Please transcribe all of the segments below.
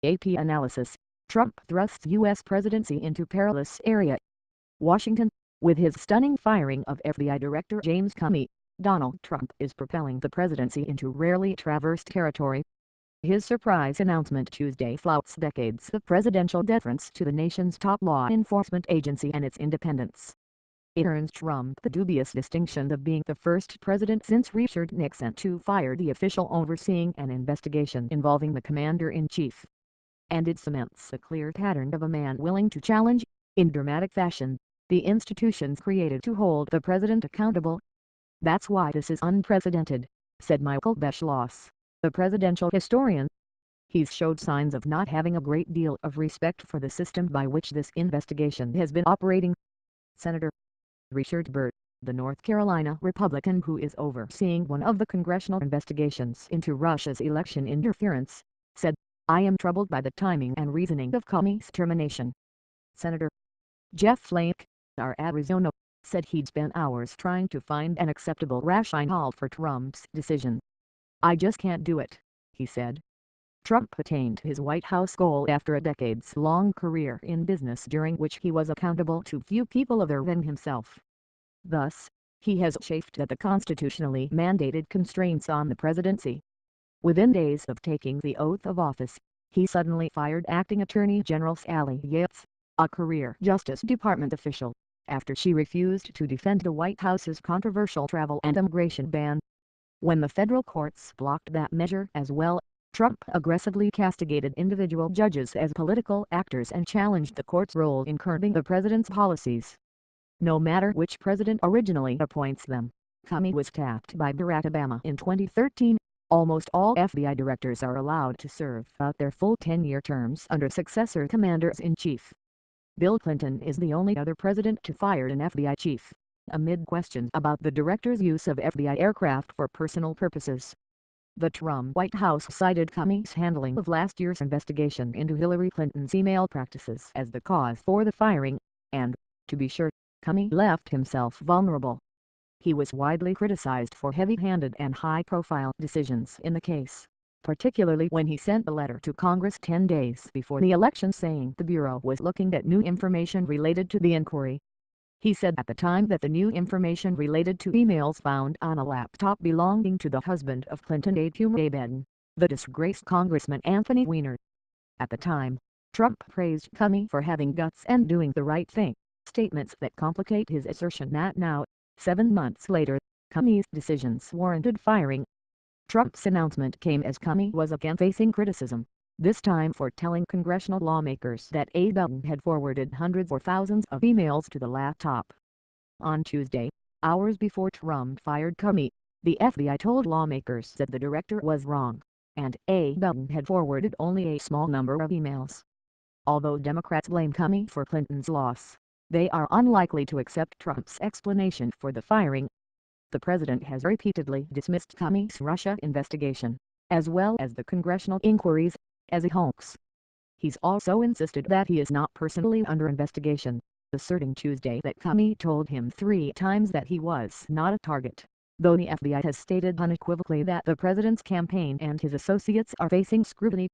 AP analysis, Trump thrusts U.S. presidency into perilous area. Washington, with his stunning firing of FBI Director James Comey, Donald Trump is propelling the presidency into rarely traversed territory. His surprise announcement Tuesday flouts decades of presidential deference to the nation's top law enforcement agency and its independence. It earns Trump the dubious distinction of being the first president since Richard Nixon to fire the official overseeing an investigation involving the commander-in-chief. And it cements a clear pattern of a man willing to challenge, in dramatic fashion, the institutions created to hold the president accountable. "That's why this is unprecedented," said Michael Beschloss, the presidential historian. "He's showed signs of not having a great deal of respect for the system by which this investigation has been operating." Senator Richard Burr, the North Carolina Republican who is overseeing one of the congressional investigations into Russia's election interference, said, "I am troubled by the timing and reasoning of Comey's termination." Senator Jeff Flake, our Arizona, said he'd spent hours trying to find an acceptable rationale for Trump's decision. "I just can't do it," he said. Trump attained his White House goal after a decades-long career in business during which he was accountable to few people other than himself. Thus, he has chafed at the constitutionally mandated constraints on the presidency. Within days of taking the oath of office, he suddenly fired Acting Attorney General Sally Yates, a career Justice Department official, after she refused to defend the White House's controversial travel and immigration ban. When the federal courts blocked that measure as well, Trump aggressively castigated individual judges as political actors and challenged the court's role in curbing the president's policies. No matter which president originally appoints them, Comey was tapped by Barack Obama in 2013. Almost all FBI directors are allowed to serve out their full 10-year terms under successor commanders-in-chief. Bill Clinton is the only other president to fire an FBI chief, amid questions about the director's use of FBI aircraft for personal purposes. The Trump White House cited Comey's handling of last year's investigation into Hillary Clinton's email practices as the cause for the firing, and, to be sure, Comey left himself vulnerable. He was widely criticized for heavy-handed and high-profile decisions in the case, particularly when he sent a letter to Congress 10 days before the election saying the Bureau was looking at new information related to the inquiry. He said at the time that the new information related to emails found on a laptop belonging to the husband of Clinton aide Biden, the disgraced Congressman Anthony Weiner. At the time, Trump praised Comey for having guts and doing the right thing, statements that complicate his assertion that now, 7 months later, Comey's decisions warranted firing. Trump's announcement came as Comey was again facing criticism, this time for telling congressional lawmakers that aide Biden had forwarded hundreds or thousands of emails to the laptop. On Tuesday, hours before Trump fired Comey, the FBI told lawmakers that the director was wrong, and aide Biden had forwarded only a small number of emails. Although Democrats blame Comey for Clinton's loss, they are unlikely to accept Trump's explanation for the firing. The president has repeatedly dismissed Comey's Russia investigation, as well as the congressional inquiries, as a hoax. He's also insisted that he is not personally under investigation, asserting Tuesday that Comey told him 3 times that he was not a target, though the FBI has stated unequivocally that the president's campaign and his associates are facing scrutiny.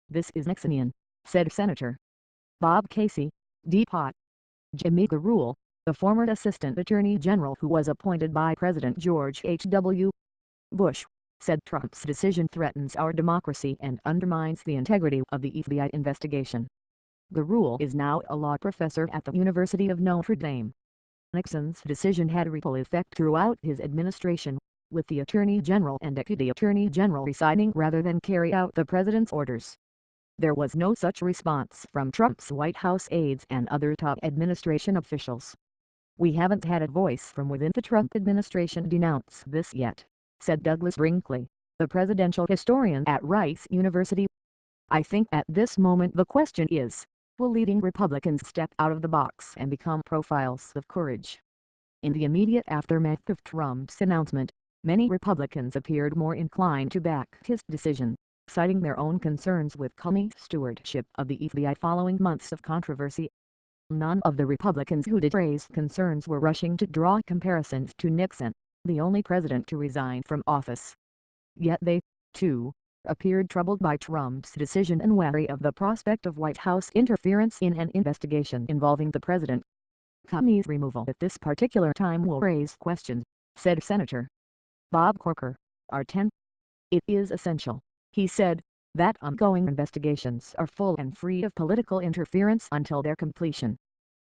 "This is Nixonian," said Senator Bob Casey, Depot. Jimmy Garule, the former Assistant Attorney General who was appointed by President George H.W. Bush, said Trump's decision threatens our democracy and undermines the integrity of the FBI investigation. Garule is now a law professor at the University of Notre Dame. Nixon's decision had a ripple effect throughout his administration, with the Attorney General and Deputy Attorney General resigning rather than carry out the president's orders. There was no such response from Trump's White House aides and other top administration officials. "We haven't had a voice from within the Trump administration denounce this yet," said Douglas Brinkley, the presidential historian at Rice University. "I think at this moment the question is, will leading Republicans step out of the box and become profiles of courage?" In the immediate aftermath of Trump's announcement, many Republicans appeared more inclined to back his decision, citing their own concerns with Comey's stewardship of the FBI following months of controversy. None of the Republicans who did raise concerns were rushing to draw comparisons to Nixon, the only president to resign from office. Yet they, too, appeared troubled by Trump's decision and wary of the prospect of White House interference in an investigation involving the president. Comey's removal at this particular time will raise questions, said Senator Bob Corker, R10. It is essential, he said, that ongoing investigations are full and free of political interference until their completion.